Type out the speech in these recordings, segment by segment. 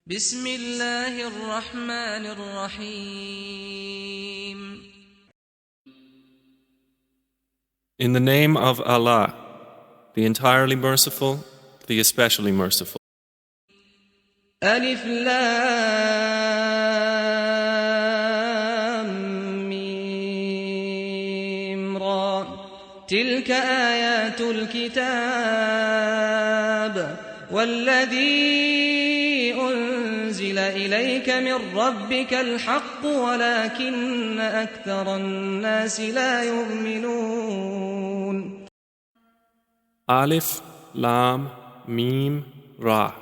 بسم الله الرحمن الرحيم. In the name of Allah, the entirely merciful, the especially merciful. ألف لام ميم را تلك آيات الكتاب والذي أنزل إليك من ربك الحق ولكن أكثر الناس لا يؤمنون. Alif, Lam, Mim, Ra.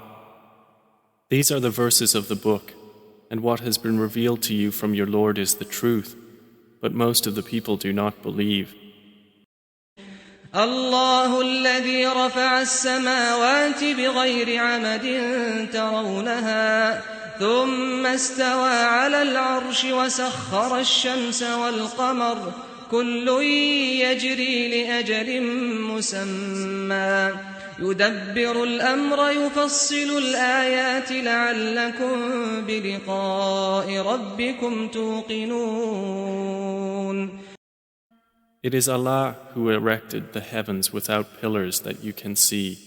These are the verses of the book, and what has been revealed to you from your Lord is the truth, but most of the people do not believe. الله الذي رفع السماوات بغير عمد ترونها ثم استوى على العرش وسخر الشمس والقمر كل يجري لأجل مسمى يدبر الأمر يفصل الآيات لعلكم بلقاء ربكم توقنون. It is Allah who erected the heavens without pillars that you can see.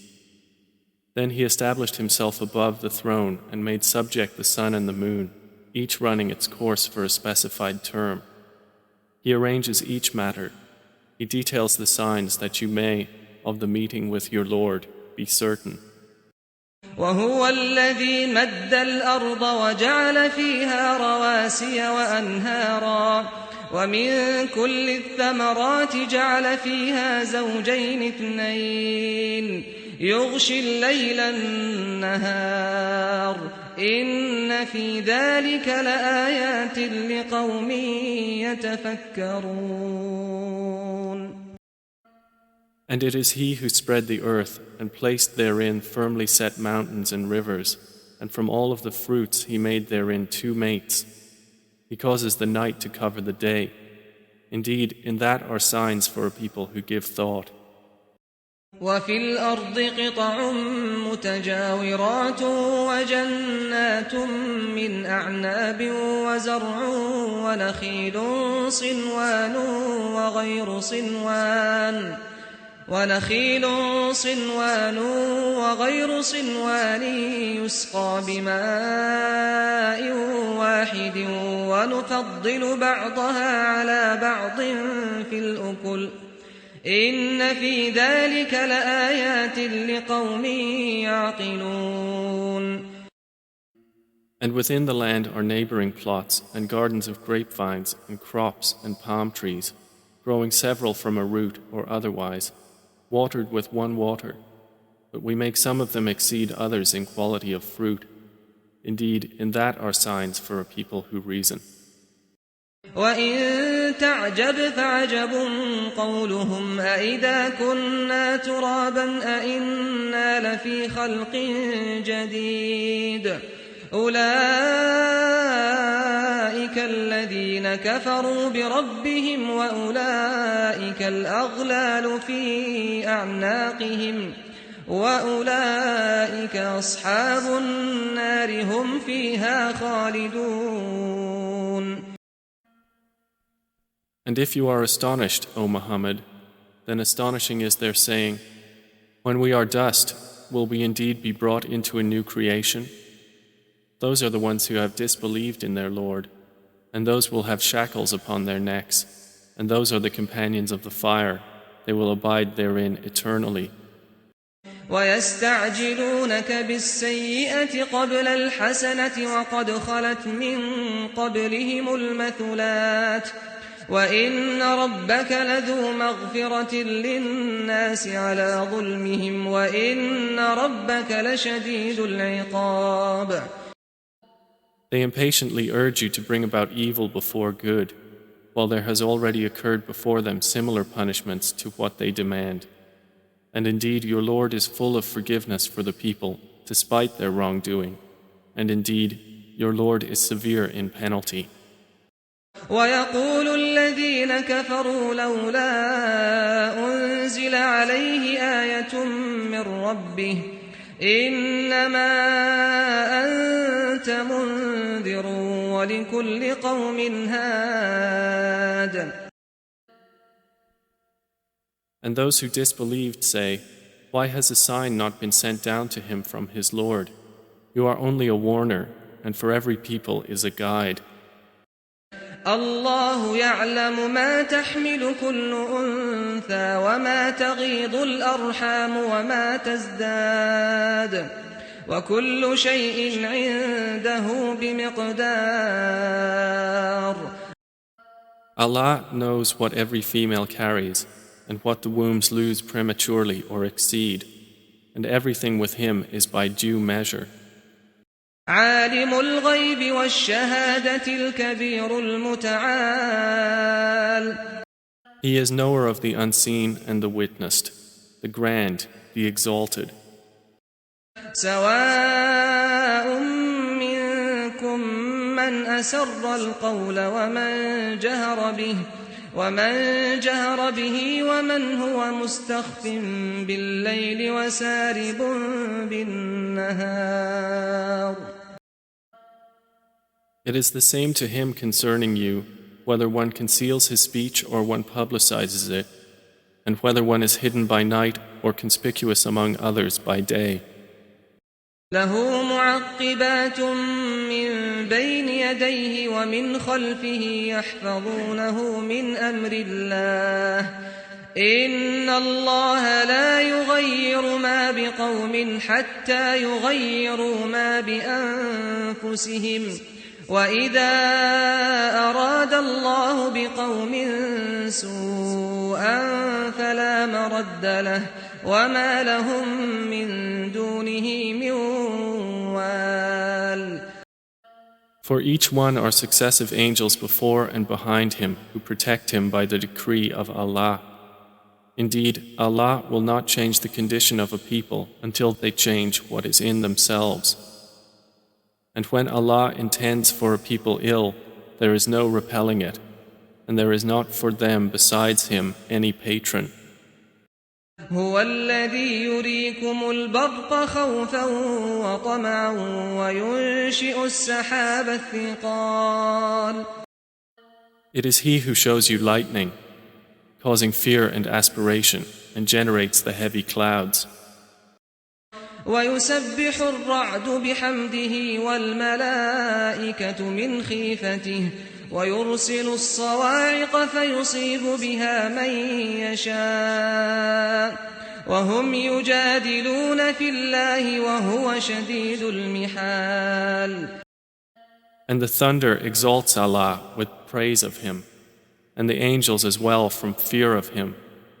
Then He established Himself above the throne and made subject the sun and the moon, each running its course for a specified term. He arranges each matter. He details the signs that you may, of the meeting with your Lord, be certain. وهو الذي مد الأرض وجعل فيها رواسي وأنهارا ومن كل الثمرات جعل فيها زوجين اثنين يغشي الليل النهار إن في ذلك لآيات لقوم يتفكرون. And it is He who spread the earth and placed therein firmly set mountains and rivers, and from all of the fruits He made therein two mates. He causes the night to cover the day. Indeed, in that are signs for a people who give thought. وفي الأرض قطع متجاورات وجنات من أعناب وزرع ونخيل صنوان وغير صنوان يسقى بماء واحد ونفضل بعضها على بعض في الأكل إن في ذلك لآيات لقوم يعقلون. And within the land are neighboring plots and gardens of grapevines and crops and palm trees, growing several from a root or otherwise, watered with one water, but we make some of them exceed others in quality of fruit. Indeed, in that are signs for a people who reason. وَإِن تَعْجَبْ فَعَجَبٌ قَوْلُهُمْ أَإِذَا كُنَّا تُرَابًا أَإِنَّا لَفِي خَلْقٍ جَدِيدٍ أُولَئِكَ الَّذِينَ كَفَرُوا بِرَبِّهِمْ وَأُولَئِكَ الْأَغْلَالُ فِي أَعْنَاقِهِمْ وَأُولَئِكَ أَصْحَابُ النَّارِ هُمْ فِيهَا خَالِدُونَ. And if you are astonished, O Muhammad, then astonishing is their saying, when we are dust, will we indeed be brought into a new creation? Those are the ones who have disbelieved in their Lord, and those will have shackles upon their necks, and those are the companions of the fire, they will abide therein eternally. وَيَسْتَعْجِلُونَكَ بِالسَّيِّئَةِ قَبْلَ الْحَسَنَةِ وَقَدْ خَلَتْ مِن قَبْلِهِمُ الْمَثُلَاتُ وَإِنَّ رَبَّكَ لَذُو مَغْفِرَةٍ لِلنَّاسِ عَلَى ظُلْمِهِمْ وَإِنَّ رَبَّكَ لَشَدِيدُ الْعِقَابِ. They impatiently urge you to bring about evil before good, while there has already occurred before them similar punishments to what they demand. And indeed your Lord is full of forgiveness for the people, despite their wrongdoing. And indeed, your Lord is severe in penalty. وَيَقُولُ الَّذِينَ كَفَرُوا لَوْلَا أُنزِلَ عَلَيْهِ آيَةٌ مِّن رَّبِّهِ إِنَّمَا أنت منذر ولكل قوم هاد. And those who disbelieved say, "Why has a sign not been sent down to him from his Lord? You are only a warner, and for every people is a guide." الله يعلم ما تحمل كل أنثى وما تغيض الأرحام وما تزداد وكل شيء عنده بمقدار. Allah knows what every female carries, and what the wombs lose prematurely or exceed, and everything with him is by due measure. عالم الغيب والشهادة الكبير المتعال. He is knower of the unseen and the witnessed, the grand, the exalted. سواء منكم من أسر القول ومن جهر به ومن هو مستخف بالليل وسارب بالنهار. It is the same to him concerning you, whether one conceals his speech or one publicizes it, and whether one is hidden by night or conspicuous among others by day. له معقبات من بين يديه ومن خلفه يحفظونه من أمر الله إن الله لا يغير ما بقوم حتى يغيروا ما بأنفسهم وإذا أراد الله بقوم سوءا فلا مرد له وما لهم من دونه من وال. For each one are successive angels before and behind him who protect him by the decree of Allah. Indeed, Allah will not change the condition of a people until they change what is in themselves. And when Allah intends for a people ill, there is no repelling it, and there is not for them besides him any patron. هو الذي يريكم البرق خوفا وطمعا وينشئ السحاب الثقال. It is He who shows you lightning, causing fear and aspiration, and generates the heavy clouds. ويسبح الرعد بحمده والملائكة من خيفته ويرسل الصواعق فيصيب بها من يشاء وهم يجادلون في الله وهو شديد المحال. And the thunder exalts Allah with praise of Him, and the angels as well from fear of Him,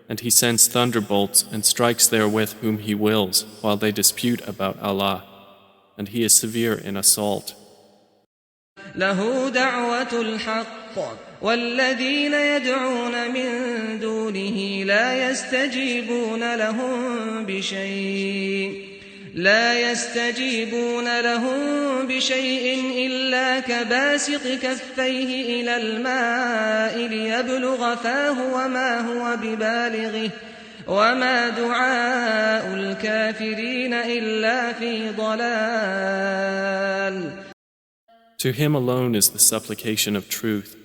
and He sends thunderbolts and strikes therewith whom He wills while they dispute about Allah, and He is severe in assault. له دعوة الحق والذين يدعون من دونه لا يستجيبون لهم بشيء إلا كباسط كفيه إلى الماء ليبلغ فاه وما هو ببالغه وما دعاء الكافرين إلا في ضلال. To Him alone is the supplication of truth,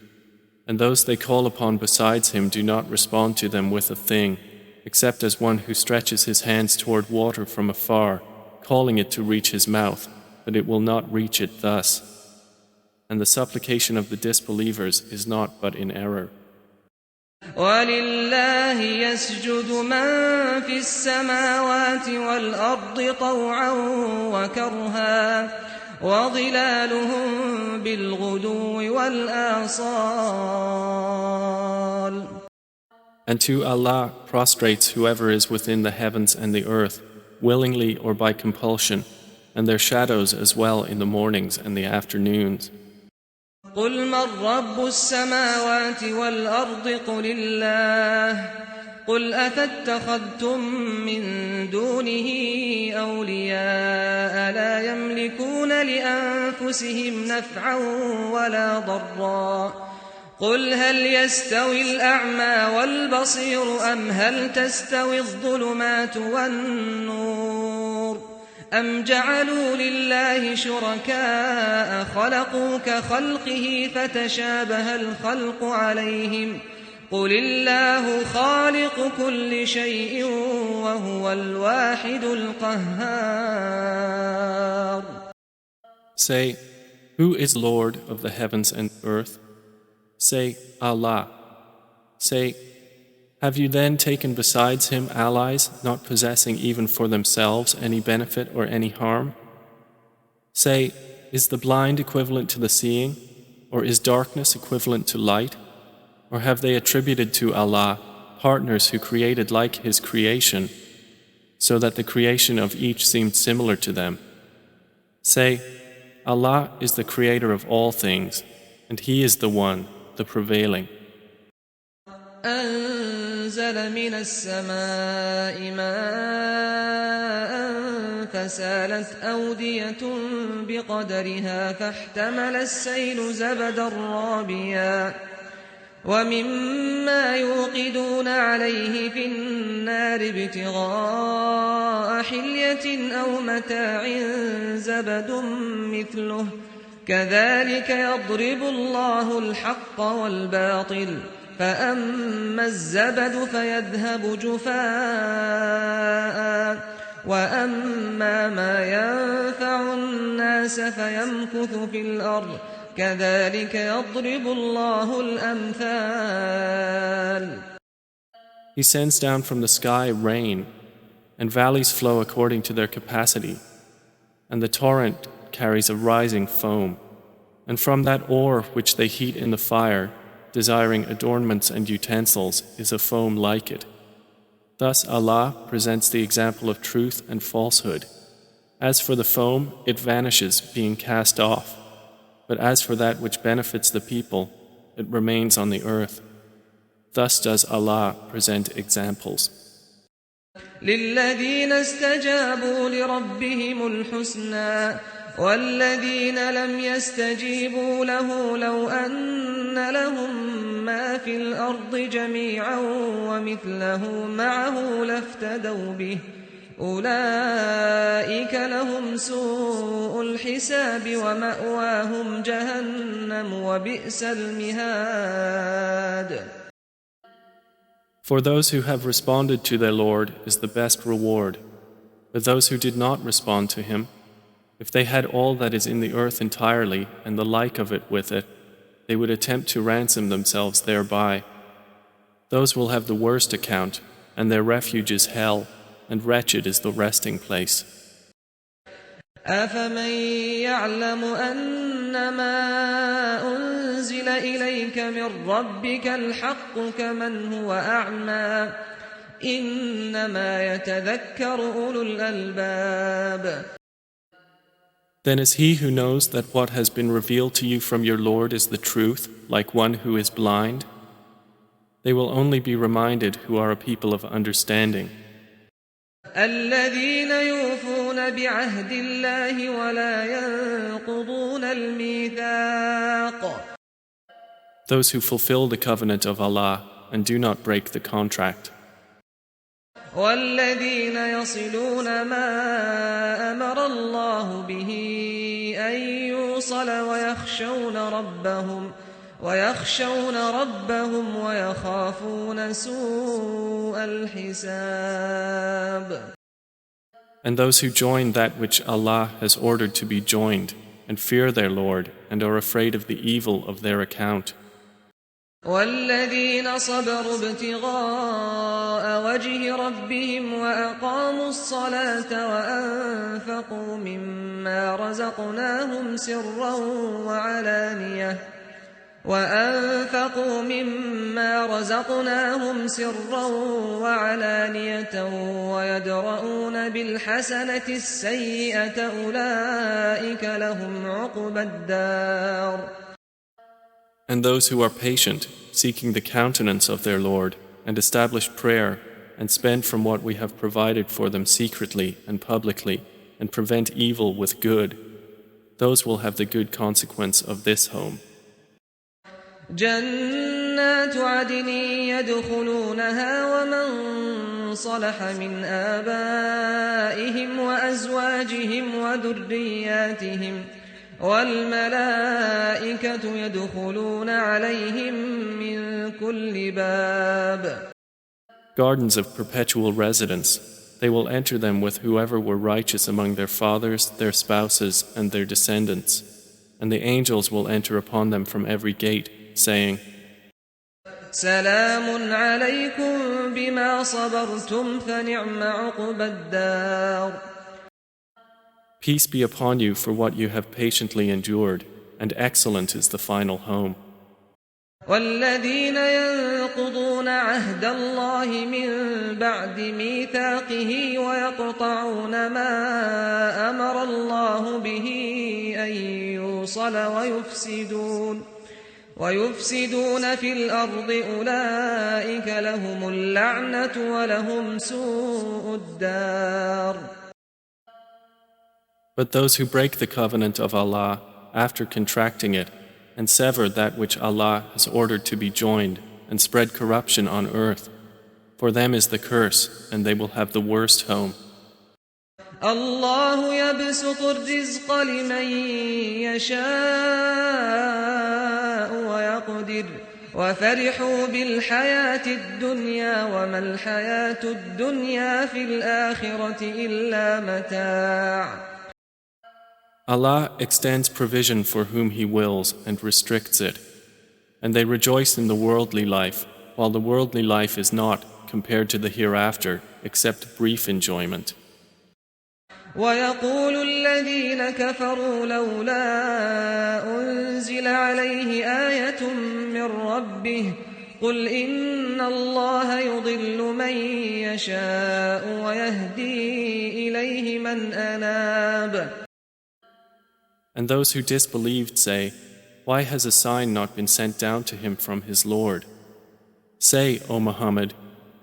and those they call upon besides Him do not respond to them with a thing, except as one who stretches his hands toward water from afar, calling it to reach his mouth, but it will not reach it thus. And the supplication of the disbelievers is not but in error. وَلِلَّهِ يَسْجُدُ مَن فِي السَّمَاوَاتِ وَالْأَرْضِ طَوْعًا وَكَرْهًا وَظِلَالُهُم بِالْغُدُوِّ وَالْآصَالِ. And to Allah prostrates whoever is within the heavens and the earth, willingly or by compulsion, and their shadows as well in the mornings and the afternoons. قُلْ مَنْ رَبُّ السَّمَاوَاتِ وَالْأَرْضِ قُلِ اللَّهُ قُلْ أَفَاتَّخَذْتُم مِّن دُونِهِ أَوْلِيَاءَ لَا يَمْلِكُونَ لِأَنفُسِهِمْ نَفْعًا وَلَا ضَرًّا قُلْ هَلْ يَسْتَوِي الْأَعْمَى وَالْبَصِيرُ أَمْ هَلْ تَسْتَوِي الظُّلُمَاتُ وَالنُّورُ أم جعلوا لله شركاء خلقوا كخلقه فتشابه الخلق عليهم قل الله خالق كل شيء وهو الواحد القهار. Say, who is Lord of the heavens and earth? Say, Allah. Say, have you then taken besides him allies, not possessing even for themselves any benefit or any harm? Say, is the blind equivalent to the seeing, or is darkness equivalent to light? Or have they attributed to Allah partners who created like his creation, so that the creation of each seemed similar to them? Say, Allah is the creator of all things, and he is the one, the prevailing. أنزل من السماء ماء فسالت أودية بقدرها فاحتمل السيل زبدا رابيا ومما يوقدون عليه في النار ابتغاء حلية أو متاع زبد مثله كذلك يضرب الله الحق والباطل فأما الزبد فيذهب جفاء وأما ما ينفع الناس فيمكث في الأرض كذلك يضرب الله الأمثال. He sends down from the sky rain, and valleys flow according to their capacity, and the torrent carries a rising foam, and from that ore which they heat in the fire, desiring adornments and utensils, is a foam like it. Thus Allah presents the example of truth and falsehood. As for the foam, it vanishes, being cast off. But as for that which benefits the people, it remains on the earth. Thus does Allah present examples. للذين استجابوا لربهم الحسنى والذين لم يستجيبوا له لو أن لهم ما في الأرض جميعا ومثله معه لافتدوا به أولئك لهم سوء الحساب ومأواهم جهنم وبئس المهاد. For those who have responded to their Lord is the best reward, but those who did not respond to him, if they had all that is in the earth entirely and the like of it with it, they would attempt to ransom themselves thereby. Those will have the worst account, and their refuge is hell, and wretched is the resting place. أفمن يعلم أنما أنزل إليك من ربك الحق كمن هو أعمى إنما يتذكر أولو الألباب. Then is he who knows that what has been revealed to you from your Lord is the truth, like one who is blind? They will only be reminded who are a people of understanding. الذين يوفون بعهد الله ولا ينقضون الميثاق. Those who fulfill the covenant of Allah and do not break the contract. والذين يصلون ما أمر الله به أن يوصل ويخشون ربهم ويخافون سوء الحساب. And those who join that which Allah has ordered to be joined and fear their Lord and are afraid of the evil of their account. والذين صبروا ابتغاء وجه ربهم وأقاموا الصلاة وأنفقوا مما رزقناهم سرا وعلانية ويدرؤون بالحسنة السيئة أولئك لهم عقبى الدار. And those who are patient, seeking the countenance of their Lord, and establish prayer, and spend from what we have provided for them secretly and publicly, and prevent evil with good, those will have the good consequence of this home. جنات عدن يدخلونها ومن صلح من آبائهم وأزواجهم وذرياتهم والملائكة يدخلون عليهم من كل باب. Gardens of perpetual residence. They will enter them with whoever were righteous among their fathers, their spouses, and their descendants. And the angels will enter upon them from every gate, saying, سلام عليكم بما صبرتم فنعم عقبى الدار. Peace be upon you for what you have patiently endured, and excellent is the final home. والذين ينقضون عهد الله من بعد ميثاقه ويقطعون ما أمر الله به أن يوصل ويفسدون في الأرض أولئك لهم اللعنة ولهم سوء الدار. But those who break the covenant of Allah after contracting it and sever that which Allah has ordered to be joined and spread corruption on earth, for them is the curse and they will have the worst home. الله يبسط الرزق لمن يشاء ويقدر وفرحوا بالحياة الدنيا وما الحياة الدنيا في الآخرة إلا متاع. Allah extends provision for whom He wills and restricts it, and they rejoice in the worldly life, while the worldly life is not, compared to the hereafter, except brief enjoyment. ويقول الذين كفروا لولا أنزل عليه آية من ربه قل إن الله يضل من يشاء ويهدي إليه من أناب. And those who disbelieved say, why has a sign not been sent down to him from his Lord? Say, O Muhammad,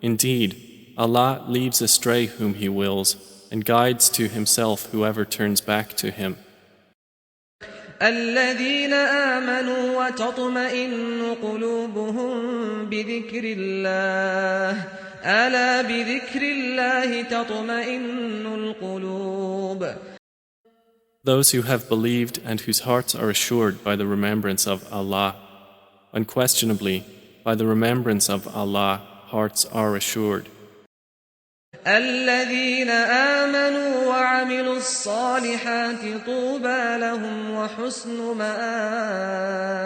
indeed, Allah leaves astray whom He wills, and guides to Himself whoever turns back to Him. الذين آمنوا وتطمئن قلوبهم بذكر الله ألا بذكر الله تطمئن القلوب. Those who have believed and whose hearts are assured by the remembrance of Allah. Unquestionably, by the remembrance of Allah, hearts are assured. الذين آمنوا وعملوا الصالحات طوبى لهم وحسن مآب.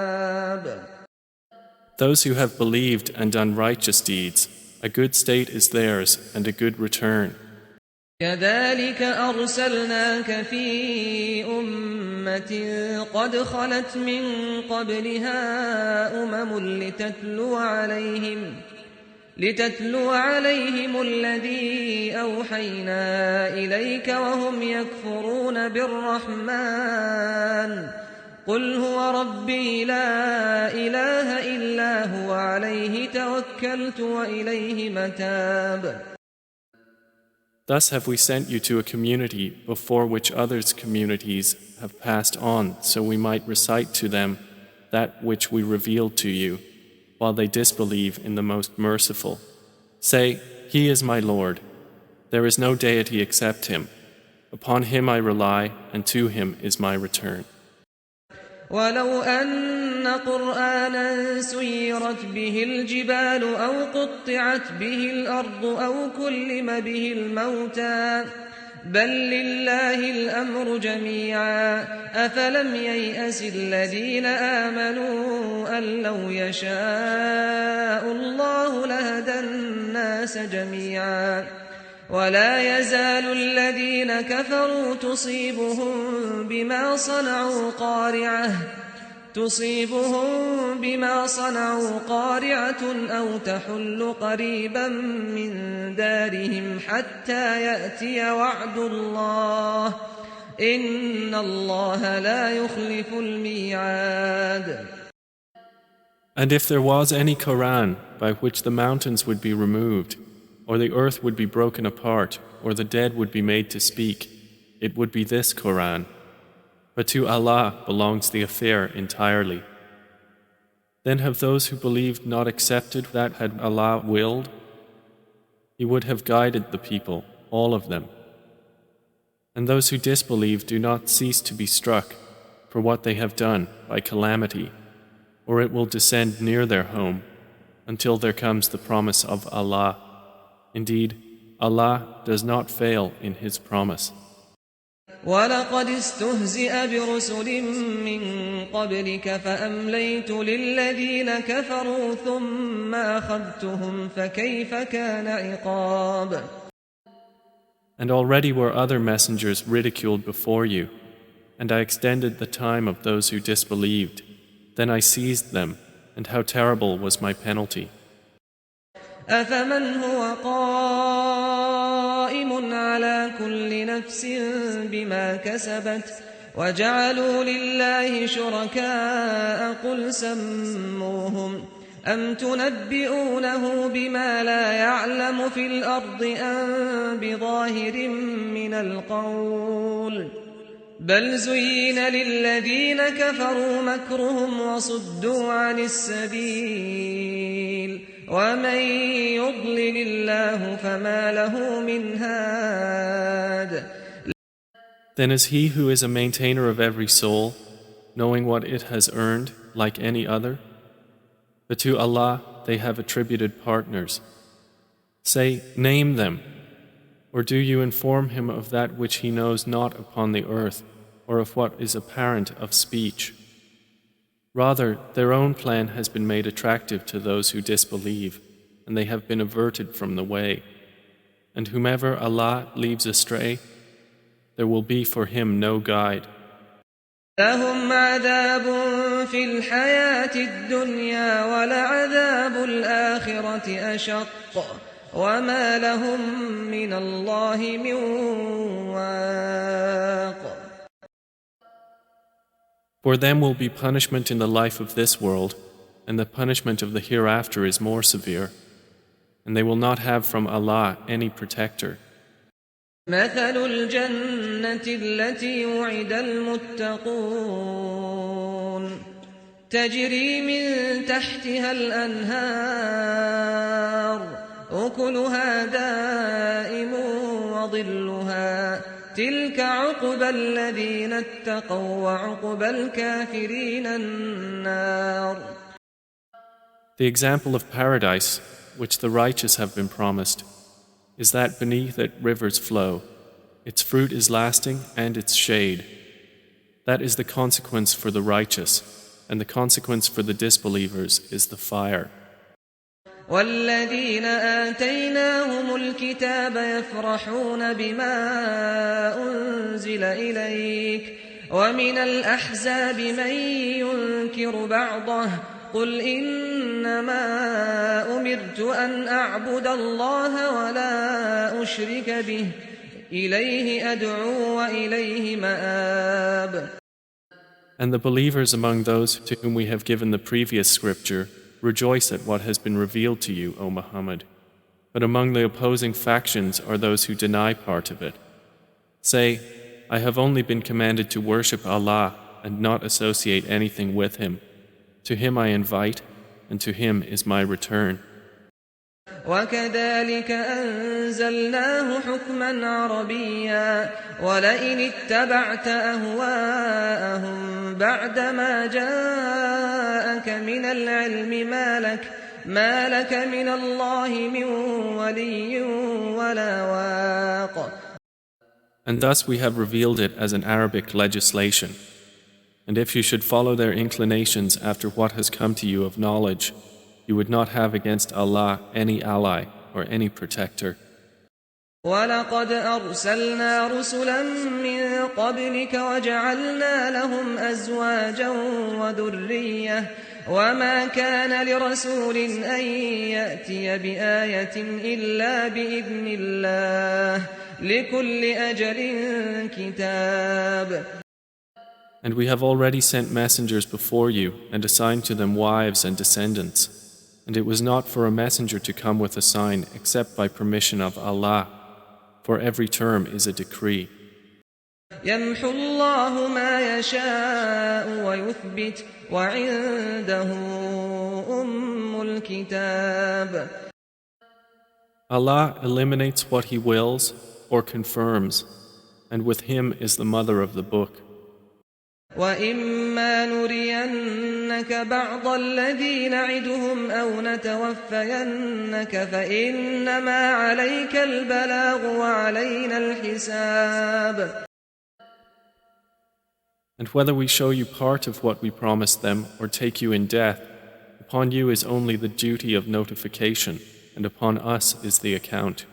Those who have believed and done righteous deeds, a good state is theirs and a good return. كذلك أرسلناك في أمة قد خلت من قبلها لتتلو عليهم الذي أوحينا إليك وهم يكفرون بالرحمن قل هو ربي لا إله إلا هو عليه توكلت وإليه متاب. Thus have we sent you to a community before which others' communities have passed on, so we might recite to them that which we revealed to you, while they disbelieve in the Most Merciful. Say, He is my Lord. There is no deity except Him. Upon Him I rely, and to Him is my return. ولو أن قرآنا سيرت به الجبال أو قطعت به الأرض أو كلم به الموتى بل لله الأمر جميعا أفلم ييأس الذين آمنوا أن لو يشاء الله لهدى الناس جميعا ولا يزال الذين كفروا تصيبهم بما صنعوا قارعة أو تحل قريبا من دارهم حتى يأتي وعد الله إن الله لا يخلف الميعاد. And if there was any Quran by which the mountains would be removed, or the earth would be broken apart, or the dead would be made to speak, it would be this Quran. But to Allah belongs the affair entirely. Then have those who believed not accepted that had Allah willed? He would have guided the people, all of them. And those who disbelieve do not cease to be struck for what they have done by calamity, or it will descend near their home until there comes the promise of Allah. Indeed, Allah does not fail in His promise. وَلَقَدِ اسْتُهْزِئَ بِرُسُلٍ مِّن قَبْلِكَ فَأَمْلَيْتُ لِلَّذِينَ كَفَرُوا ثُمَّ أَخَذْتُهُمْ فَكَيْفَ كَانَ عِقَابِ. And already were other messengers ridiculed before you, and I extended the time of those who disbelieved. Then I seized them, and how terrible was my penalty. أَفَمَنْ هُوَ قَائِمٌ عَلَى كُلِّ نَفْسٍ بِمَا كَسَبَتْ وَجَعَلُوا لِلَّهِ شُرَكَاءَ قُلْ سَمُّوهُمْ أَمْ تُنَبِّئُونَهُ بِمَا لَا يَعْلَمُ فِي الْأَرْضِ أَمْ بِظَاهِرٍ مِّنَ الْقَوْلِ بَلْ زُيِّنَ لِلَّذِينَ كَفَرُوا مَكْرُهُمْ وَصُدُّوا عَنِ السَّبِيلِ وَمَن يُضْلِلِ اللَّهُ فَمَا لَهُ مِنْ هَادٍ. Then is he who is a maintainer of every soul, knowing what it has earned, like any other? But to Allah they have attributed partners. Say, name them. Or do you inform him of that which he knows not upon the earth, or of what is apparent of speech? Rather, their own plan has been made attractive to those who disbelieve, and they have been averted from the way. And whomever Allah leaves astray, there will be for him no guide. لهم عذاب في الحياة الدنيا ولعذاب الآخرة أشق وما لهم من الله من واق. For them will be punishment in the life of this world, and the punishment of the hereafter is more severe, and they will not have from Allah any protector. مثل الجنة التي وعد المتقون تجري من تحتها الأنهار أكلها دائم وظلها تلك عقبى الذين اتقوا وعقبى الكافرين النار. The example of paradise, which the righteous have been promised, is that beneath it rivers flow. Its fruit is lasting and its shade. That is the consequence for the righteous, and the consequence for the disbelievers is the fire. والذين آتيناهم الكتاب يفرحون بما أنزل إليك ومن الأحزاب من ينكر بعضه قل إنما أمرت أن أعبد الله ولا أشرك به إليه أدعو وإليه مآب. And the believers among those to whom we have given the previous scripture rejoice at what has been revealed to you, O Muhammad. But among the opposing factions are those who deny part of it. Say, I have only been commanded to worship Allah and not associate anything with Him. To Him I invite, and to Him is my return. وكذلك أنزلناه حكما عربيا ولئن اتبعت أهواءهم بعدما جاءك من العلم ما لك من الله من ولي ولا واق. And thus we have revealed it as an Arabic legislation. And if you should follow their inclinations after what has come to you of knowledge, you would not have against Allah any ally or any protector. وَلَقَدْ أَرْسَلْنَا رُسُلًا مِّن قَبْلِكَ وَجَعَلْنَا لَهُمْ أَزْوَاجًا وَذُرِّيَّةً وَمَا كَانَ لِرَسُولٍ أَن يَأْتِيَ بِآيَةٍ إِلَّا بِإِذْنِ اللَّهِ لِكُلِّ أَجَلٍ كِتَابٌ. And we have already sent messengers before you and assigned to them wives and descendants. And it was not for a messenger to come with a sign except by permission of Allah, for every term is a decree. يَمْحُو اللَّهُ مَا يَشَاءُ وَيُثْبِتُ وَعِندَهُ أُمُّ الْكِتَابِ. Allah eliminates what He wills or confirms, and with Him is the mother of the book. وَإِمَّا نُرِيَنَّكَ بَعْضَ الَّذِي نَعِدُهُمْ أَوْ نَتَوَفَّيَنَّكَ فَإِنَّمَا عَلَيْكَ الْبَلَاغُ وَعَلَيْنَا الْحِسَابُ. And whether we show you part of what we promised them or take you in death, upon you is only the duty of notification, and upon us is the account.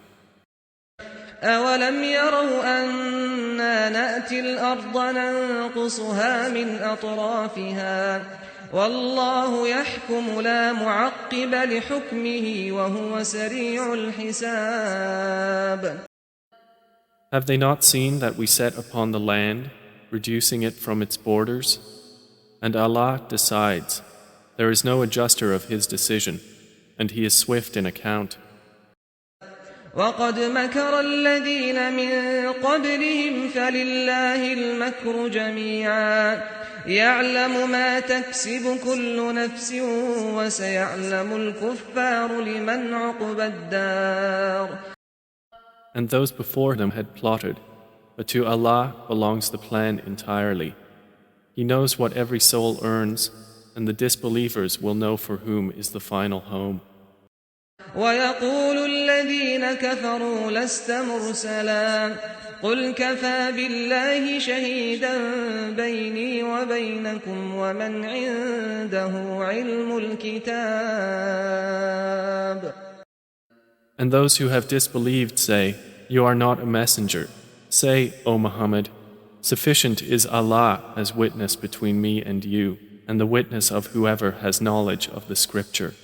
أَوَلَمْ يَرَوْا أَنَّا نَأْتِي الْأَرْضَ نَنقُصُهَا مِنْ أَطْرَافِهَا وَاللَّهُ يَحْكُمُ لَا مُعَقِّبَ لِحُكْمِهِ وَهُوَ سَرِيعُ الْحِسَابِ. Have they not seen that we set upon the land, reducing it from its borders? And Allah decides. There is no adjuster of His decision, and He is swift in account. وَقَدْ مَكَرَ الَّذِينَ مِن قَبْلِهِمْ فَلِلَّهِ الْمَكْرُ جَمِيعًا يَعْلَمُ مَا تَكْسِبُ كُلُّ نَفْسٍ وَسَيَعْلَمُ الْكُفَّارُ لِمَنْ عُقْبَى الدَّارِ. And those before them had plotted, but to Allah belongs the plan entirely. He knows what every soul earns, and the disbelievers will know for whom is the final home. وَيَقُولُ الَّذِينَ كَفَرُوا لَسْتَ مُرْسَلًا قُلْ كَفَى بِاللَّهِ شَهِيدًا بَيْنِي وَبَيْنَكُمْ وَمَنْ عِندَهُ عِلْمُ الْكِتَابِ. And those who have disbelieved say, You are not a messenger. Say, O Muhammad, sufficient is Allah as witness between me and you, and the witness of whoever has knowledge of the scripture.